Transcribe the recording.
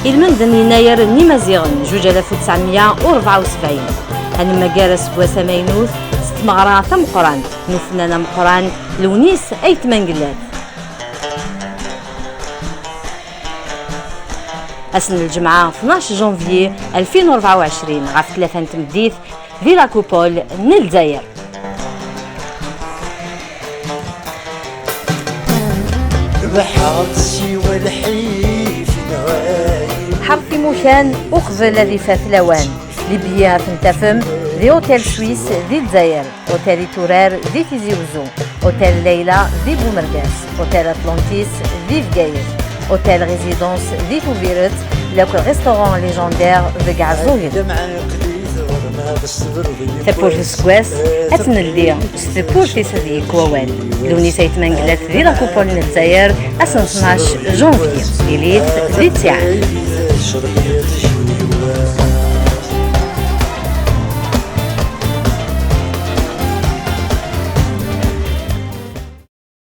المندن يناير نيمازيغن 2974 أنا مجارس وسمينوث ستمغرا ثمقران نفنانا مقران لونيس أيت منقلات أسن الجمعة 12 جونفي 2024 غاف 3 تمديث فيلا كوبول نلزاير بحرتي والحيف نوايم حرفي موشان أخذ الذي فثلوان ليبيا فنتفم ذي أوتيل سويس ذي الجزائر أوتيل تورار ذي تيزي وزو أوتيل ليلى ذي بومرقاس أوتيل أطلانتيس ذي فقاير أوتيل ريزيدونس ذي توفيرت لوك ريستوران ليجندير ذي قعزوين ثبورت سكواس أتن اللي ثبورت سذي كوان لوني سيت منقلت ذي لاكوبول الجزائر أسن 12 جونفي إليت ذي تسعة